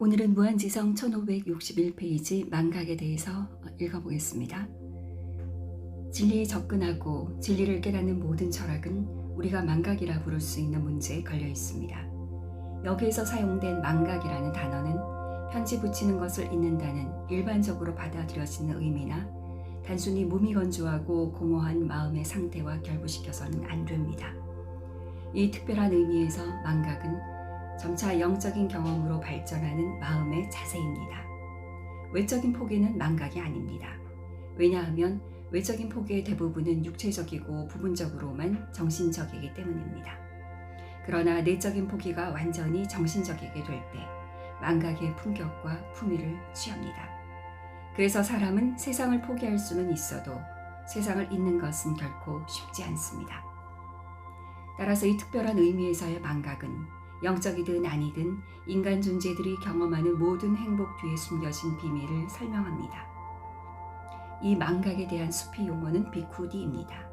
오늘은 무한지성 1561페이지 망각에 대해서 읽어보겠습니다. 진리에 접근하고 진리를 깨닫는 모든 철학은 우리가 망각이라 부를 수 있는 문제에 걸려 있습니다. 여기에서 사용된 망각이라는 단어는 편지 붙이는 것을 잊는다는 일반적으로 받아들여지는 의미나 단순히 무미건조하고 공허한 마음의 상태와 결부시켜서는 안 됩니다. 이 특별한 의미에서 망각은 점차 영적인 경험으로 발전하는 마음의 자세입니다. 외적인 포기는 망각이 아닙니다. 왜냐하면 외적인 포기의 대부분은 육체적이고 부분적으로만 정신적이기 때문입니다. 그러나 내적인 포기가 완전히 정신적이게 될 때 망각의 품격과 품위를 취합니다. 그래서 사람은 세상을 포기할 수는 있어도 세상을 잊는 것은 결코 쉽지 않습니다. 따라서 이 특별한 의미에서의 망각은 영적이든 아니든 인간 존재들이 경험하는 모든 행복 뒤에 숨겨진 비밀을 설명합니다. 이 망각에 대한 수피 용어는 비쿠디입니다.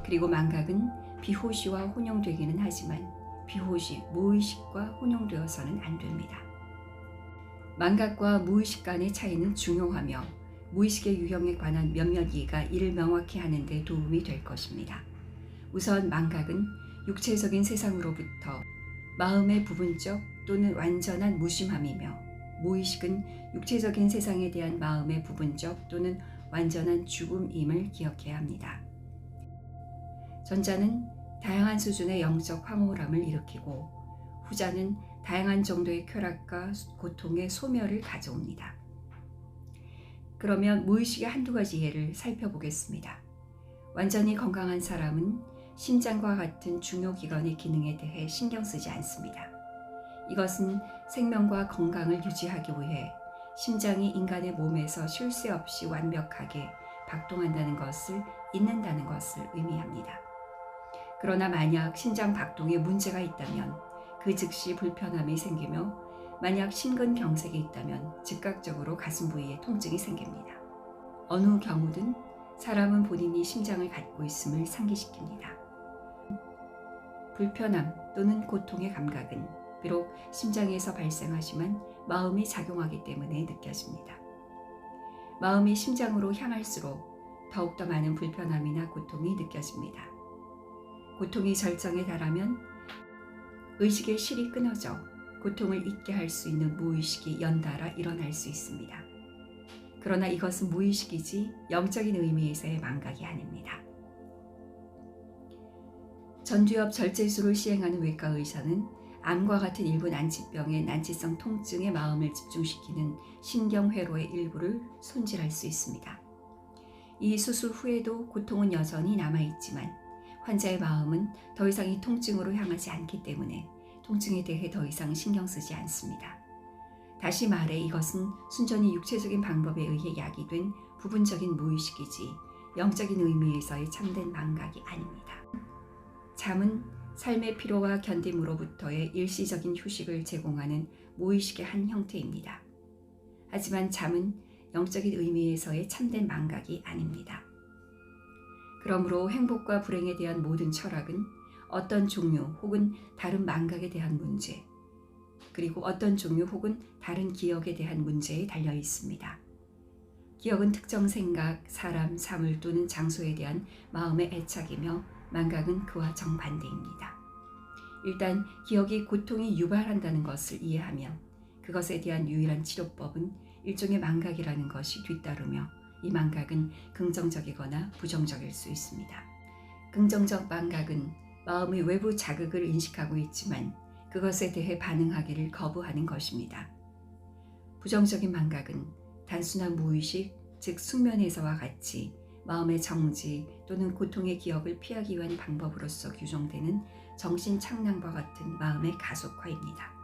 그리고 망각은 비호시와 혼용되기는 하지만 비호시, 무의식과 혼용되어서는 안 됩니다. 망각과 무의식 간의 차이는 중요하며 무의식의 유형에 관한 몇몇 이해가 이를 명확히 하는 데 도움이 될 것입니다. 우선 망각은 육체적인 세상으로부터 마음의 부분적 또는 완전한 무심함이며 무의식은 육체적인 세상에 대한 마음의 부분적 또는 완전한 죽음임을 기억해야 합니다. 전자는 다양한 수준의 영적 황홀함을 일으키고 후자는 다양한 정도의 쾌락과 고통의 소멸을 가져옵니다. 그러면 무의식의 한두 가지 예를 살펴보겠습니다. 완전히 건강한 사람은 심장과 같은 중요 기관의 기능에 대해 신경 쓰지 않습니다. 이것은 생명과 건강을 유지하기 위해 심장이 인간의 몸에서 쉴 새 없이 완벽하게 박동한다는 것을 잊는다는 것을 의미합니다. 그러나 만약 심장 박동에 문제가 있다면 그 즉시 불편함이 생기며 만약 심근경색이 있다면 즉각적으로 가슴 부위에 통증이 생깁니다. 어느 경우든 사람은 본인이 심장을 갖고 있음을 상기시킵니다. 불편함 또는 고통의 감각은 비록 심장에서 발생하지만 마음이 작용하기 때문에 느껴집니다. 마음이 심장으로 향할수록 더욱더 많은 불편함이나 고통이 느껴집니다. 고통이 절정에 달하면 의식의 실이 끊어져 고통을 잊게 할 수 있는 무의식이 연달아 일어날 수 있습니다. 그러나 이것은 무의식이지 영적인 의미에서의 망각이 아닙니다. 전두엽 절제술을 시행하는 외과 의사는 암과 같은 일부 난치병의 난치성 통증에 마음을 집중시키는 신경회로의 일부를 손질할 수 있습니다. 이 수술 후에도 고통은 여전히 남아있지만 환자의 마음은 더 이상 이 통증으로 향하지 않기 때문에 통증에 대해 더 이상 신경 쓰지 않습니다. 다시 말해 이것은 순전히 육체적인 방법에 의해 야기된 부분적인 무의식이지 영적인 의미에서의 참된 망각이 아닙니다. 잠은 삶의 피로와 견딤으로부터의 일시적인 휴식을 제공하는 무의식의 한 형태입니다. 하지만 잠은 영적인 의미에서의 참된 망각이 아닙니다. 그러므로 행복과 불행에 대한 모든 철학은 어떤 종류 혹은 다른 망각에 대한 문제, 그리고 어떤 종류 혹은 다른 기억에 대한 문제에 달려 있습니다. 기억은 특정 생각, 사람, 사물 또는 장소에 대한 마음의 애착이며 망각은 그와 정반대입니다. 일단 기억이 고통이 유발한다는 것을 이해하면 그것에 대한 유일한 치료법은 일종의 망각이라는 것이 뒤따르며 이 망각은 긍정적이거나 부정적일 수 있습니다. 긍정적 망각은 마음의 외부 자극을 인식하고 있지만 그것에 대해 반응하기를 거부하는 것입니다. 부정적인 망각은 단순한 무의식, 즉 숙면에서와 같이 마음의 정지 또는 고통의 기억을 피하기 위한 방법으로서 규정되는 정신착량과 같은 마음의 가속화입니다.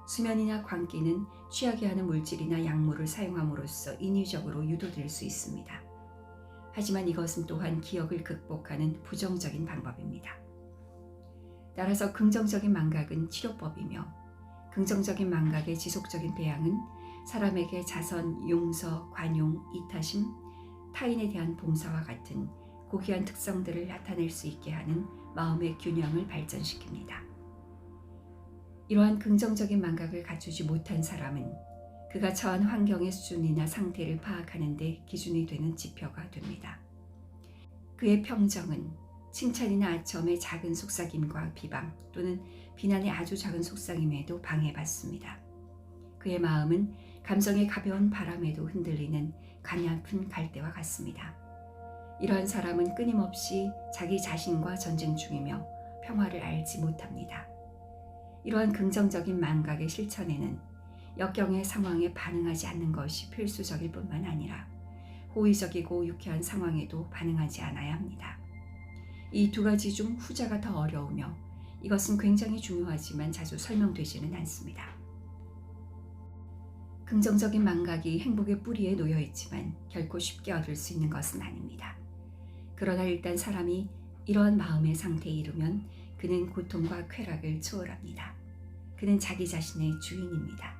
수면이나 광기는 취하게 하는 물질이나 약물을 사용함으로써 인위적으로 유도될 수 있습니다. 하지만 이것은 또한 기억을 극복하는 부정적인 방법입니다. 따라서 긍정적인 망각은 치료법이며 긍정적인 망각의 지속적인 배양은 사람에게 자선, 용서, 관용, 이타심, 타인에 대한 봉사와 같은 고귀한 특성들을 나타낼 수 있게 하는 마음의 균형을 발전시킵니다. 이러한 긍정적인 망각을 갖추지 못한 사람은 그가 처한 환경의 수준이나 상태를 파악하는 데 기준이 되는 지표가 됩니다. 그의 평정은 칭찬이나 아첨의 작은 속삭임과 비방 또는 비난의 아주 작은 속삭임에도 방해받습니다. 그의 마음은 감정의 가벼운 바람에도 흔들리는 가냘픈 갈대와 같습니다. 이러한 사람은 끊임없이 자기 자신과 전쟁 중이며 평화를 알지 못합니다. 이러한 긍정적인 망각의 실천에는 역경의 상황에 반응하지 않는 것이 필수적일 뿐만 아니라 호의적이고 유쾌한 상황에도 반응하지 않아야 합니다. 이 두 가지 중 후자가 더 어려우며 이것은 굉장히 중요하지만 자주 설명되지는 않습니다. 긍정적인 망각이 행복의 뿌리에 놓여 있지만 결코 쉽게 얻을 수 있는 것은 아닙니다. 그러나 일단 사람이 이러한 마음의 상태에 이르면 그는 고통과 쾌락을 초월합니다. 그는 자기 자신의 주인입니다.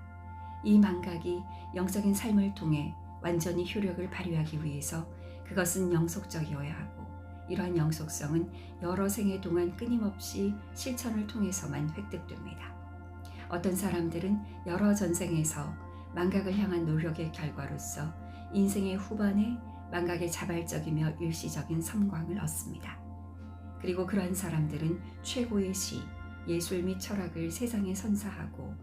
이 망각이 영적인 삶을 통해 완전히 효력을 발휘하기 위해서 그것은 영속적이어야 하고 이러한 영속성은 여러 생애 동안 끊임없이 실천을 통해서만 획득됩니다. 어떤 사람들은 여러 전생에서 망각을 향한 노력의 결과로서 인생의 후반에 망각의 자발적이며 일시적인 섬광을 얻습니다. 그리고 그러한 사람들은 최고의 시, 예술 및 철학을 세상에 선사하고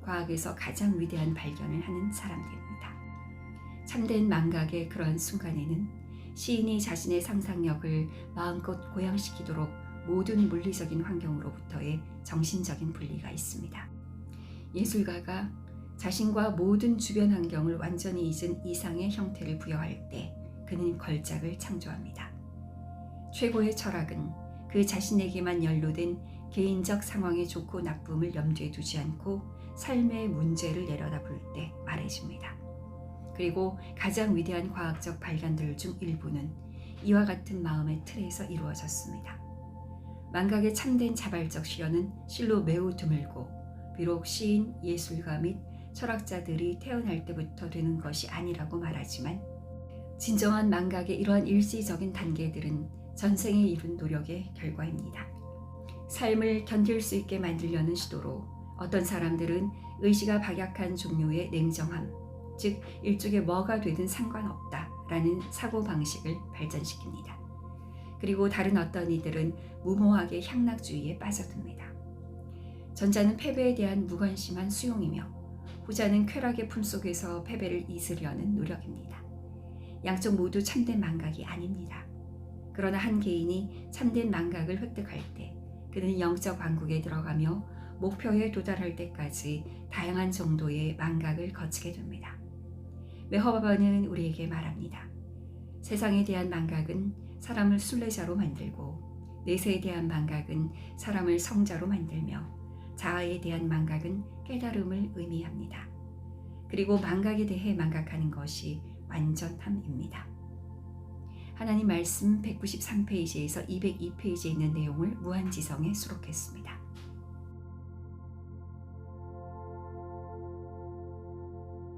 과학에서 가장 위대한 발견을 하는 사람들입니다. 참된 망각의 그러한 순간에는 시인이 자신의 상상력을 마음껏 고양시키도록 모든 물리적인 환경으로부터의 정신적인 분리가 있습니다. 예술가가 자신과 모든 주변 환경을 완전히 잊은 이상의 형태를 부여할 때 그는 걸작을 창조합니다. 최고의 철학은 그 자신에게만 연루된 개인적 상황의 좋고 나쁨을 염두에 두지 않고 삶의 문제를 내려다볼 때 말해집니다. 그리고 가장 위대한 과학적 발견들 중 일부는 이와 같은 마음의 틀에서 이루어졌습니다. 망각의 참된 자발적 실현은 실로 매우 드물고 비록 시인, 예술가 및 철학자들이 태어날 때부터 되는 것이 아니라고 말하지만 진정한 망각의 이러한 일시적인 단계들은 전생에 이룬 노력의 결과입니다. 삶을 견딜 수 있게 만들려는 시도로 어떤 사람들은 의지가 박약한 종류의 냉정함, 즉 일종의 뭐가 되든 상관없다라는 사고방식을 발전시킵니다. 그리고 다른 어떤 이들은 무모하게 향락주의에 빠져듭니다. 전자는 패배에 대한 무관심한 수용이며 후자는 쾌락의 품속에서 패배를 잊으려는 노력입니다. 양쪽 모두 참된 망각이 아닙니다. 그러나 한 개인이 참된 망각을 획득할 때 그는 영적 왕국에 들어가며 목표에 도달할 때까지 다양한 정도의 망각을 거치게 됩니다. 메허바바는 우리에게 말합니다. 세상에 대한 망각은 사람을 순례자로 만들고 내세에 대한 망각은 사람을 성자로 만들며 자아에 대한 망각은 깨달음을 의미합니다. 그리고 망각에 대해 망각하는 것이 완전함입니다. 하나님 말씀 193페이지에서 202페이지에 있는 내용을 무한지성에 수록했습니다.